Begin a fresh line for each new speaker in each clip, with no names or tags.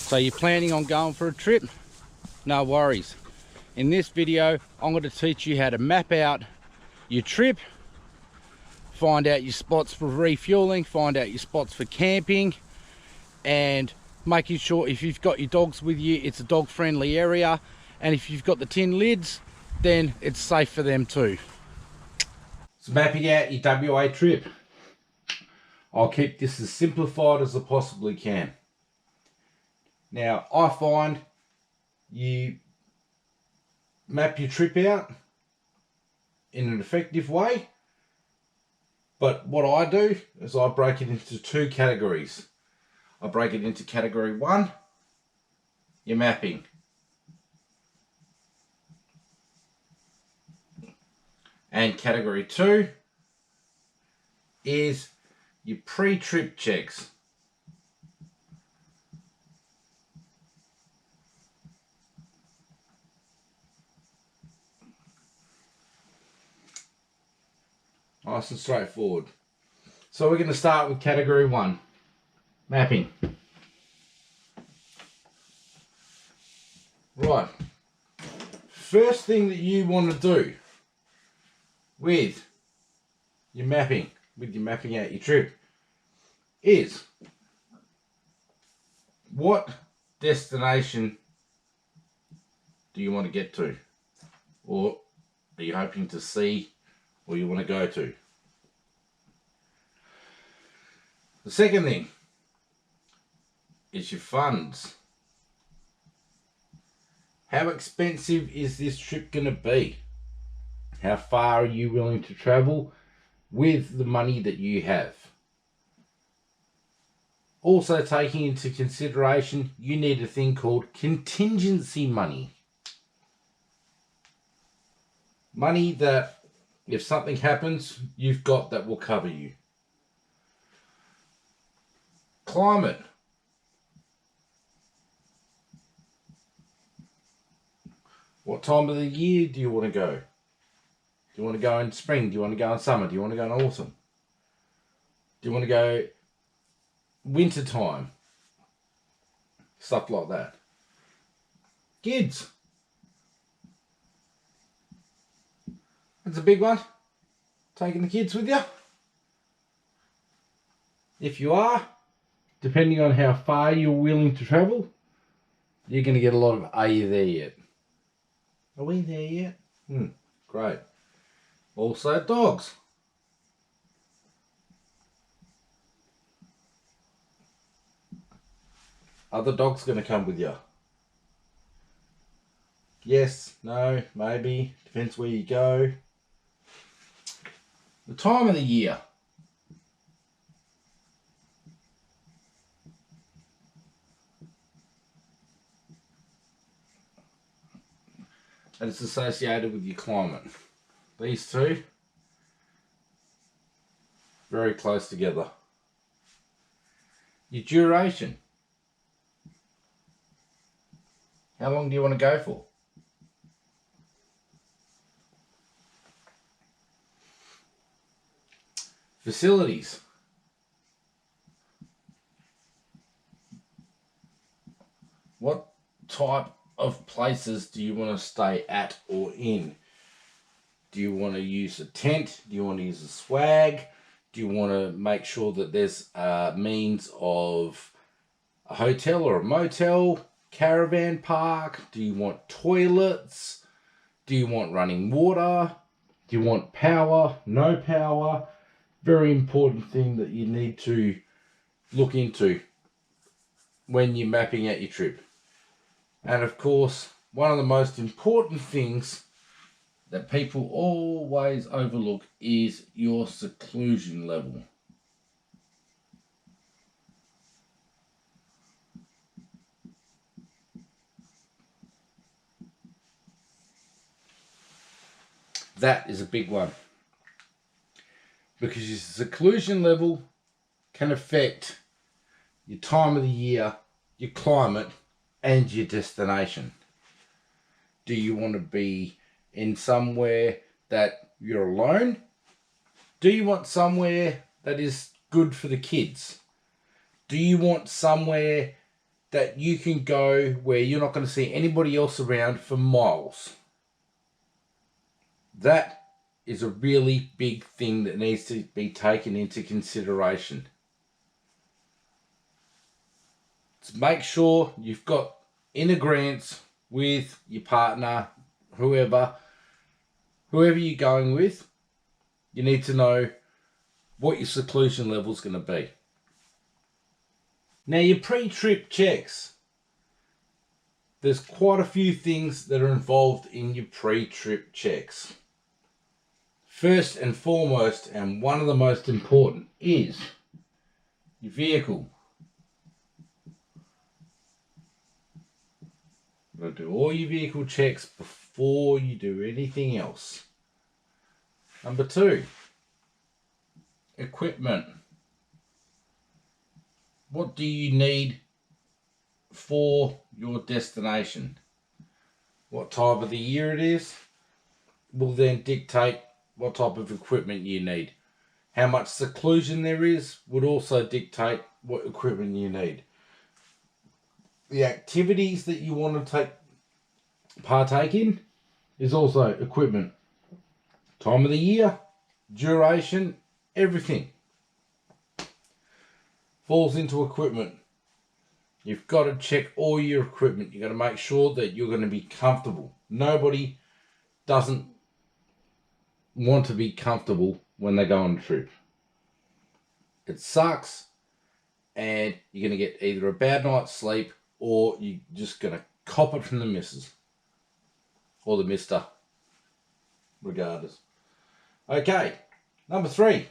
So you're planning on going for a trip? No worries. In this video, I'm going to teach you how to map out your trip, find out your spots for refueling, find out your spots for camping, and making sure if you've got your dogs with you, it's a dog friendly area, and if you've got the tin lids, then it's safe for them too. So mapping out your WA trip. I'll keep this as simplified as I possibly can. Now, I find you map your trip out in an effective way, but what I do is I break it into two categories. I break it into category 1, your mapping. And category 2 is your pre-trip checks. Nice and straightforward. So we're going to start with category 1, mapping. Right. First thing that you want to do with your mapping out your trip is what destination do you want to get to, or are you hoping to see, or you want to go to. The second thing is your funds. How expensive is this trip going to be? How far are you willing to travel with the money that you have? Also taking into consideration, you need a thing called contingency money. Money that if something happens, you've got that will cover you. Climate. What time of the year do you want to go? Do you want to go in spring? Do you want to go in summer? Do you want to go in autumn? Do you want to go winter time? Stuff like that. Kids. That's a big one. Taking the kids with you. If you are, depending on how far you're willing to travel, you're going to get a lot of, are you there yet? Are we there yet? Great. Also dogs. Are the dogs going to come with you? Yes, no, maybe. Depends where you go. The time of the year. And it's associated with your climate. These two, very close together. Your duration. How long do you want to go for? Facilities. What type of places do you want to stay at or in? Do you want to use a tent? Do you want to use a swag? Do you want to make sure that there's a means of a hotel or a motel, caravan park? Do you want toilets? Do you want running water? Do you want power? No power? Very important thing that you need to look into when you're mapping out your trip. And of course, one of the most important things that people always overlook is your seclusion level. That is a big one, because your seclusion level can affect your time of the year, your climate, and your destination. Do you want to be in somewhere that you're alone? Do you want somewhere that is good for the kids? Do you want somewhere that you can go where you're not going to see anybody else around for miles. That is a really big thing that needs to be taken into consideration. So make sure you've got in agreement with your partner, whoever you're going with. You need to know what your seclusion level is going to be. Now, your pre-trip checks. There's quite a few things that are involved in your pre-trip checks. First and foremost, and one of the most important, is your vehicle. You've got to do all your vehicle checks before you do anything else. Number 2, equipment. What do you need for your destination? What time of the year it is will then dictate what type of equipment you need. How much seclusion there is would also dictate what equipment you need. The activities that you want to partake in is also equipment. Time of the year, duration, everything falls into equipment. You've got to check all your equipment. You've got to make sure that you're going to be comfortable. Nobody doesn't want to be comfortable when they go on a trip. It sucks, and you're going to get either a bad night's sleep or you're just going to cop it from the missus or the mister, regardless. Okay, number 3.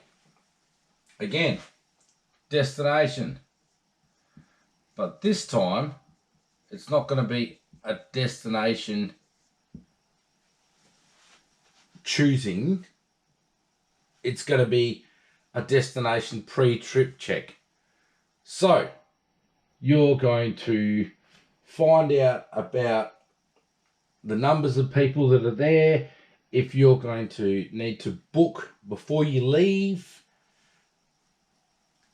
Again, destination. But this time, it's not going to be a destination choosing. It's going to be a destination pre-trip check. So, you're going to find out about the numbers of people that are there, if you're going to need to book before you leave,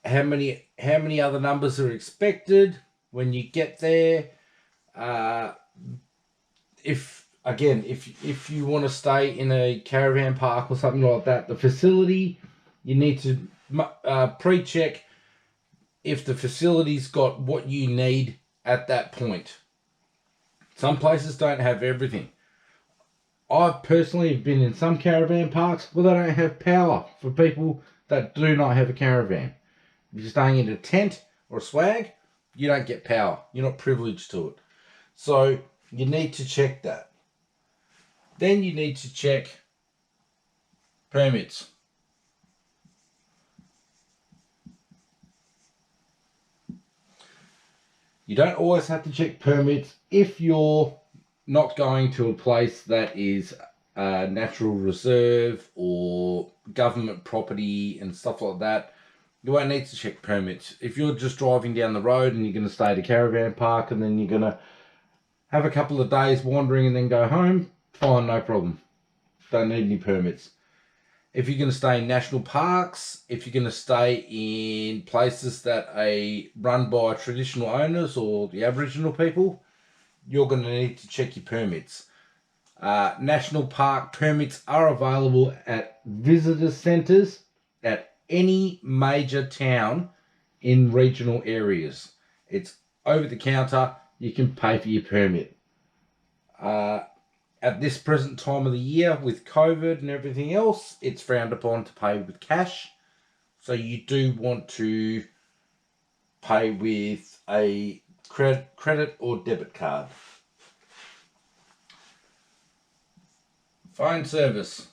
how many other numbers are expected when you get there. If you want to stay in a caravan park or something like that, the facility, you need to pre-check if the facility's got what you need at that point. Some places don't have everything. I've personally been in some caravan parks where they don't have power for people that do not have a caravan. If you're staying in a tent or a swag, you don't get power. You're not privileged to it. So you need to check that. Then you need to check permits. You don't always have to check permits if you're not going to a place that is a natural reserve or government property and stuff like that. You won't need to check permits. If you're just driving down the road and you're going to stay at a caravan park and then you're going to have a couple of days wandering and then go home, fine, no problem. Don't need any permits. If you're going to stay in national parks, if you're going to stay in places that are run by traditional owners or the Aboriginal people, you're going to need to check your permits. National park permits are available at visitor centres at any major town in regional areas. It's over the counter. You can pay for your permit. At this present time of the year with COVID and everything else, it's frowned upon to pay with cash. So you do want to pay with a credit or debit card. Phone service.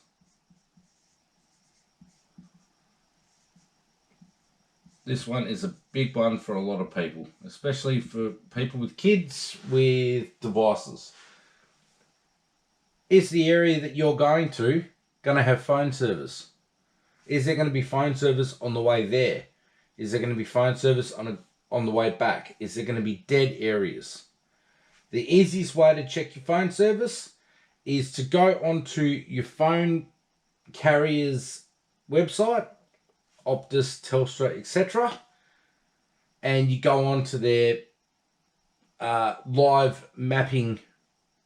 This one is a big one for a lot of people, especially for people with kids with devices. Is the area that you're going to have phone service? Is there going to be phone service on the way there? Is there going to be phone service on the way back? Is there going to be dead areas? The easiest way to check your phone service is to go onto your phone carrier's website, Optus, Telstra, etc. And you go onto their live mapping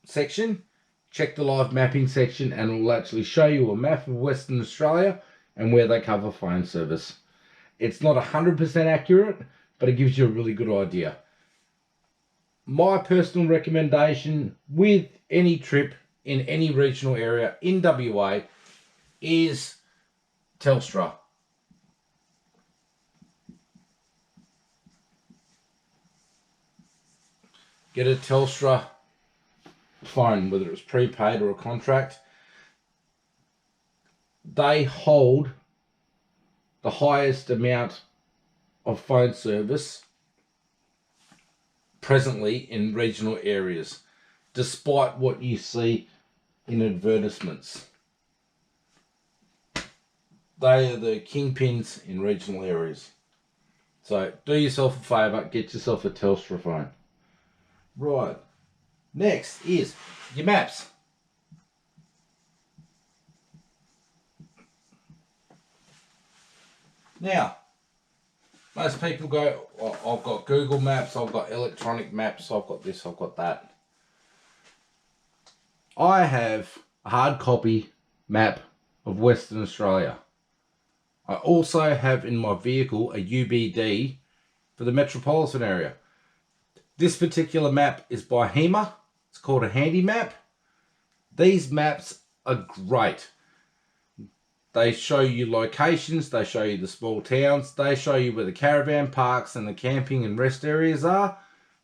section. Check the live mapping section and it will actually show you a map of Western Australia and where they cover phone service. It's not 100% accurate, but it gives you a really good idea. My personal recommendation with any trip in any regional area in WA is Telstra. Get a Telstra phone, whether it's prepaid or a contract. They hold the highest amount of phone service presently in regional areas, despite what you see in advertisements. They are the kingpins in regional areas. So do yourself a favour, get yourself a Telstra phone. Right, next is your maps. Now, most people go, oh, I've got Google Maps, I've got electronic maps, I've got this, I've got that. I have a hard copy map of Western Australia. I also have in my vehicle a UBD for the metropolitan area. This particular map is by HEMA. It's called a handy map. These maps are great. They show you locations, they show you the small towns, they show you where the caravan parks and the camping and rest areas are.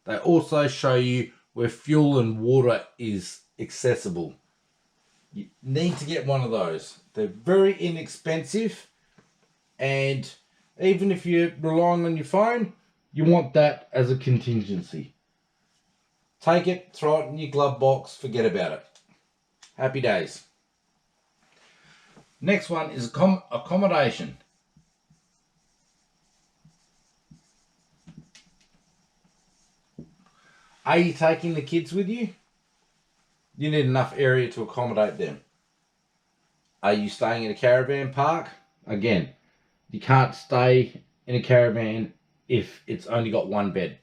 They also show you where fuel and water is accessible. You need to get one of those. They're very inexpensive, and even if you're relying on your phone, you want that as a contingency. Take it, throw it in your glove box, forget about it. Happy days. Next one is accommodation. Are you taking the kids with you? You need enough area to accommodate them. Are you staying in a caravan park? Again, you can't stay in a caravan if it's only got one bed.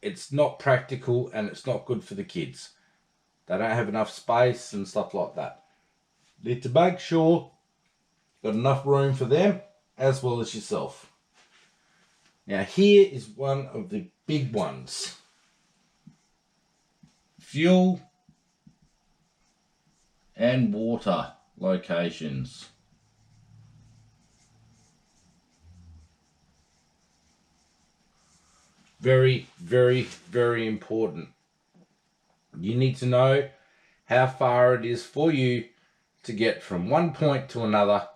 It's not practical and it's not good for the kids. They don't have enough space and stuff like that. You need to make sure you've got enough room for them as well as yourself. Now here is one of the big ones. Fuel and water locations. Very, very, very important. You need to know how far it is for you to get from one point to another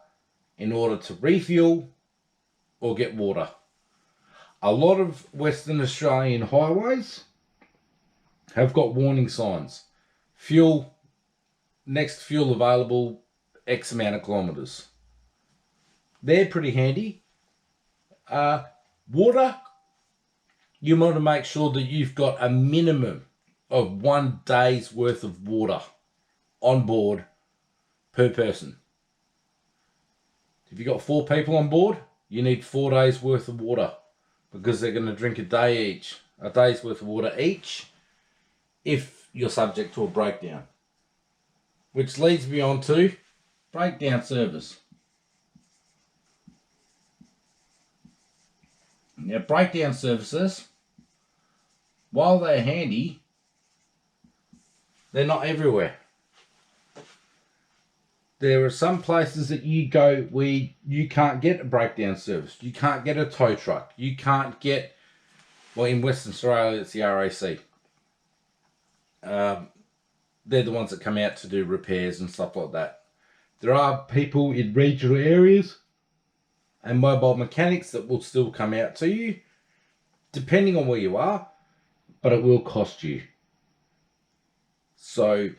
in order to refuel or get water. A lot of Western Australian highways have got warning signs. Fuel, next fuel available, X amount of kilometres. They're pretty handy. Water, you want to make sure that you've got a minimum of 1 day's worth of water on board per person. If you've got 4 people on board, you need 4 days worth of water because they're going to drink a day's worth of water each if you're subject to a breakdown. Which leads me on to breakdown service. Now, breakdown services, while they're handy, they're not everywhere. There are some places that you go where you can't get a breakdown service. You can't get a tow truck. You can't get, well, in Western Australia, it's the RAC. They're the ones that come out to do repairs and stuff like that. There are people in regional areas and mobile mechanics that will still come out to you, depending on where you are, but it will cost you. So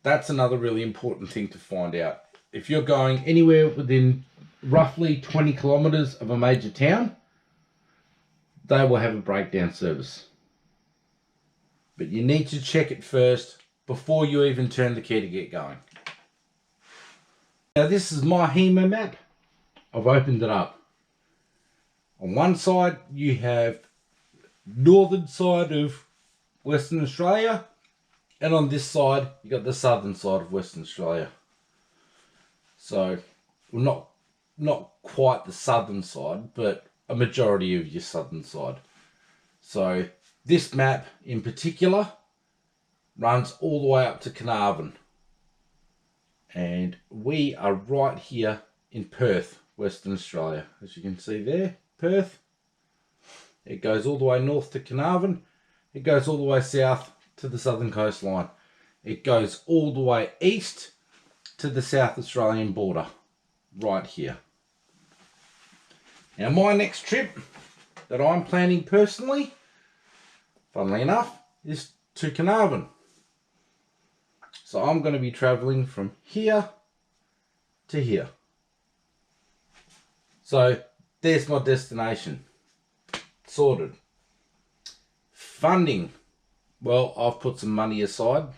that's another really important thing to find out. If you're going anywhere within roughly 20 kilometres of a major town, they will have a breakdown service. But you need to check it first before you even turn the key to get going. Now this is my HEMA map. I've opened it up. On one side you have northern side of Western Australia, and on this side you got the southern side of Western Australia. So, well, not quite the southern side, but a majority of your southern side. So this map in particular runs all the way up to Carnarvon, and we are right here in Perth, Western Australia. As you can see there, Perth. It goes all the way north to Carnarvon. It goes all the way south to the southern coastline. It goes all the way east to the South Australian border, right here. Now my next trip that I'm planning personally, funnily enough, is to Carnarvon. So I'm going to be travelling from here to here. So there's my destination. Sorted. Funding. Well, I've put some money aside.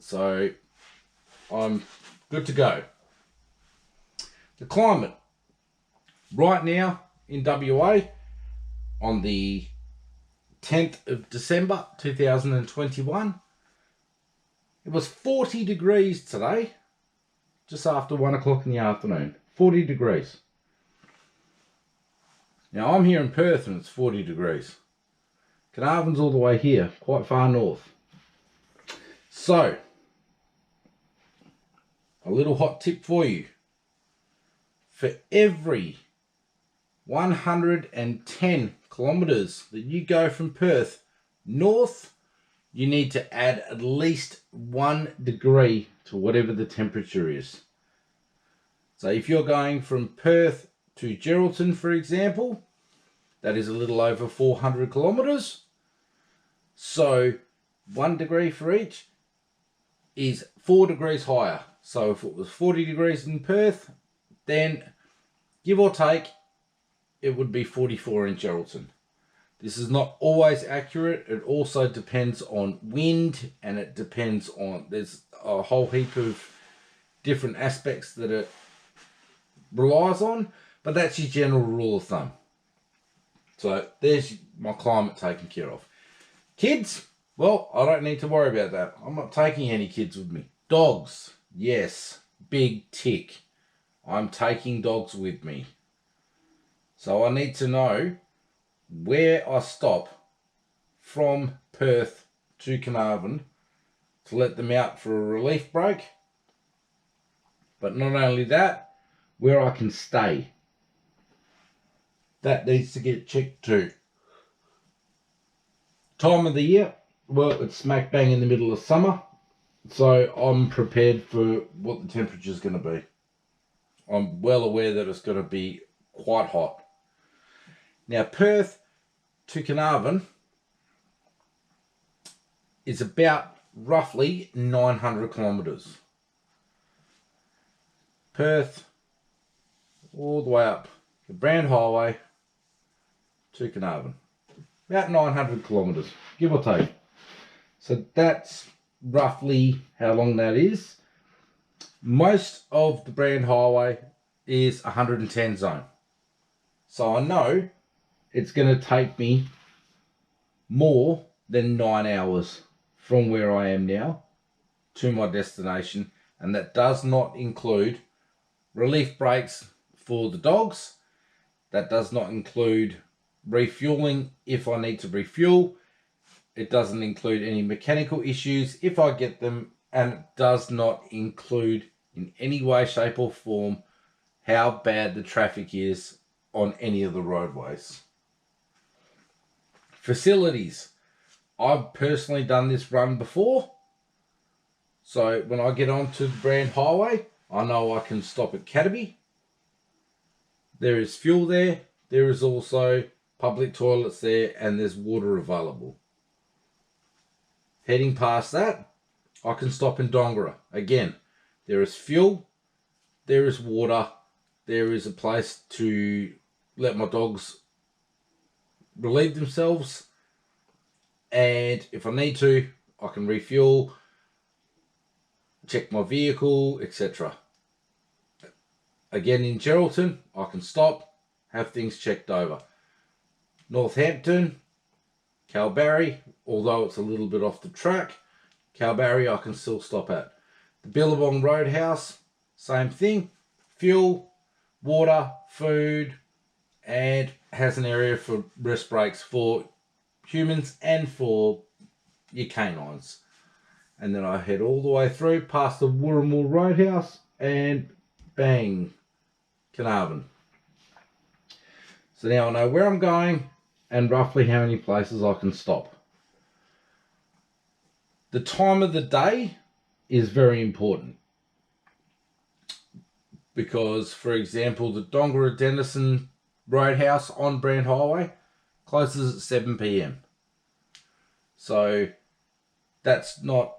So I'm good to go. The climate. Right now in WA on the 10th of December 2021, it was 40 degrees today, just after 1 o'clock in the afternoon. 40 degrees. Now I'm here in Perth and it's 40 degrees. Carnarvon's all the way here, quite far north. So, a little hot tip for you. For every 110 kilometres that you go from Perth north, you need to add at least 1 degree to whatever the temperature is. So if you're going from Perth to Geraldton, for example, that is a little over 400 kilometres. So 1 degree for each is 4 degrees higher. So if it was 40 degrees in Perth, then give or take, it would be 44 in Geraldton. This is not always accurate. It also depends on wind, and it depends on, there's a whole heap of different aspects that it relies on, but that's your general rule of thumb. So there's my climate taken care of. Kids, well, I don't need to worry about that. I'm not taking any kids with me. Dogs, yes, big tick. I'm taking dogs with me. So I need to know where I stop from Perth to Carnarvon to let them out for a relief break. But not only that, where I can stay. That needs to get checked too. Time of the year, well, it's smack bang in the middle of summer. So I'm prepared for what the temperature is going to be. I'm well aware that it's going to be quite hot. Now, Perth to Carnarvon is about roughly 900 kilometres. Perth, all the way up the Brand Highway to Carnarvon. About 900 kilometres, give or take. So that's roughly how long that is. Most of the Brand Highway is 110 zone. So I know it's going to take me more than 9 hours from where I am now to my destination. And that does not include relief breaks for the dogs. That does not include refueling if I need to refuel. It doesn't include any mechanical issues if I get them. And it does not include in any way, shape or form how bad the traffic is on any of the roadways. Facilities. I've personally done this run before. So when I get onto the Brand Highway, I know I can stop at Cataby. There is fuel there. There is also public toilets there, and there's water available. Heading past that, I can stop in Dongara. Again, there is fuel, there is water, there is a place to let my dogs relieve themselves, and if I need to, I can refuel, check my vehicle, etc. Again, in Geraldton, I can stop, have things checked over. Northampton, Kalbarri, although it's a little bit off the track, Kalbarri I can still stop at. The Billabong Roadhouse, same thing, fuel, water, food, and has an area for rest breaks for humans and for your canines. And then I head all the way through past the Wirramul Roadhouse and bang, Carnarvon. So now I know where I'm going and roughly how many places I can stop. The time of the day is very important because, for example, the Dongara Denison Roadhouse on Brand Highway closes at 7 p.m. So that's not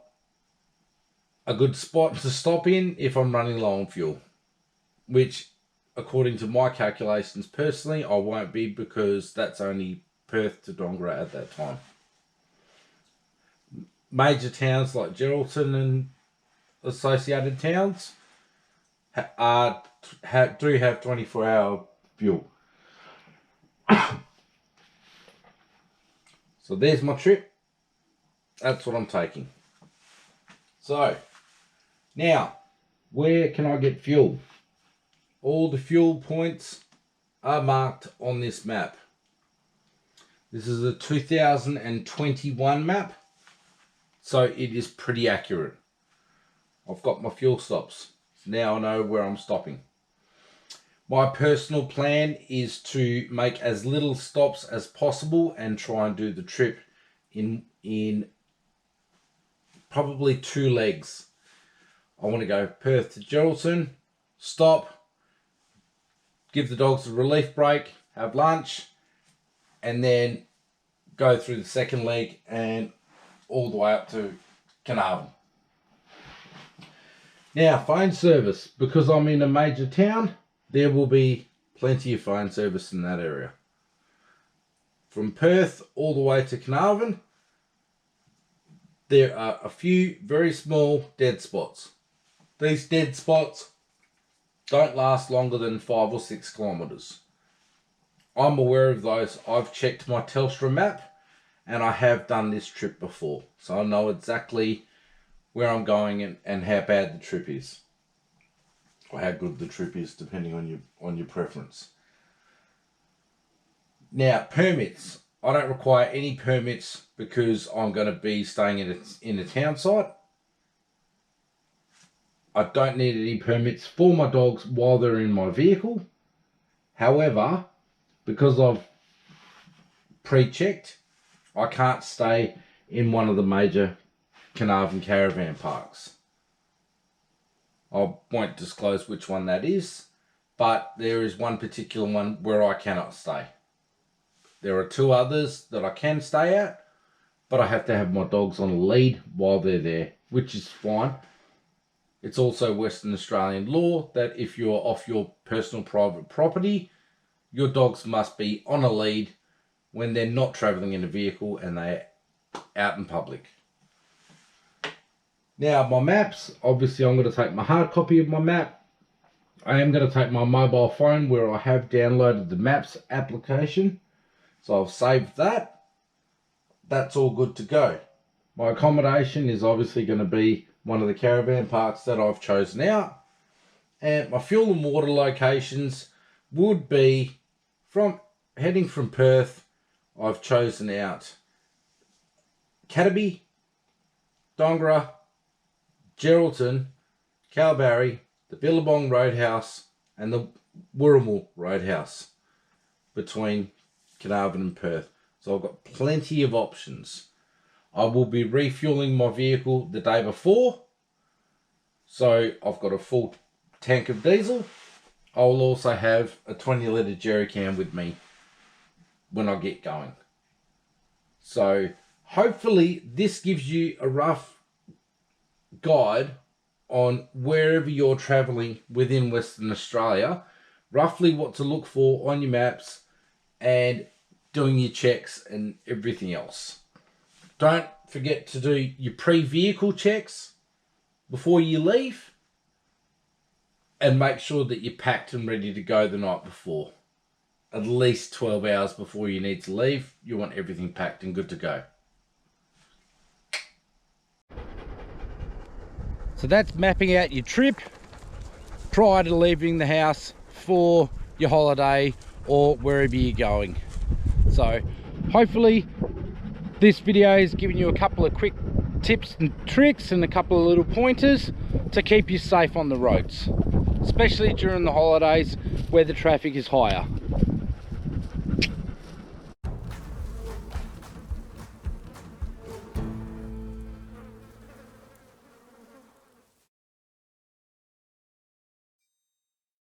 a good spot to stop in if I'm running low on fuel, which according to my calculations personally I won't be, because that's only Perth to Dongara at that time. Major towns like Geraldton and associated towns do have 24-hour fuel. So there's my trip. That's what I'm taking. So now, where can I get fuel? All the fuel points are marked on this map. This is a 2021 map, so it is pretty accurate. I've got my fuel stops. Now I know where I'm stopping. My personal plan is to make as little stops as possible and try and do the trip in probably 2 legs. I want to go Perth to Geraldton, stop, give the dogs a relief break, have lunch, and then go through the second leg and all the way up to Carnarvon. Now, phone service. Because I'm in a major town, there will be plenty of phone service in that area. From Perth all the way to Carnarvon, there are a few very small dead spots. These dead spots don't last longer than 5 or 6 kilometres. I'm aware of those. I've checked my Telstra map and I have done this trip before. So I know exactly where I'm going and how bad the trip is. Or how good the trip is, depending on your preference. Now, permits. I don't require any permits because I'm going to be staying in a town site. I don't need any permits for my dogs while they're in my vehicle. However, because I've pre-checked, I can't stay in one of the major Carnarvon caravan parks. I won't disclose which one that is, but there is one particular one where I cannot stay. There are 2 others that I can stay at, but I have to have my dogs on a lead while they're there, which is fine. It's also Western Australian law that if you're off your personal private property, your dogs must be on a lead when they're not travelling in a vehicle and they're out in public. Now, my maps, obviously I'm going to take my hard copy of my map. I am going to take my mobile phone where I have downloaded the Maps application. So I've saved that. That's all good to go. My accommodation is obviously going to be one of the caravan parks that I've chosen out. And my fuel and water locations would be heading from Perth. I've chosen out Cataby, Dongara, Geraldton, Kalbarri, the Billabong Roadhouse and the Wirramul Roadhouse between Carnarvon and Perth. So I've got plenty of options. I will be refueling my vehicle the day before. So I've got a full tank of diesel. I will also have a 20-litre jerry can with me when I get going. So hopefully this gives you a rough guide on wherever you're travelling within Western Australia, roughly what to look for on your maps and doing your checks and everything else. Don't forget to do your pre-vehicle checks before you leave and make sure that you're packed and ready to go the night before. at least 12 hours before you need to leave. You want everything packed and good to go. So that's mapping out your trip prior to leaving the house for your holiday or wherever you're going. So hopefully this video has given you a couple of quick tips and tricks and a couple of little pointers to keep you safe on the roads, especially during the holidays where the traffic is higher.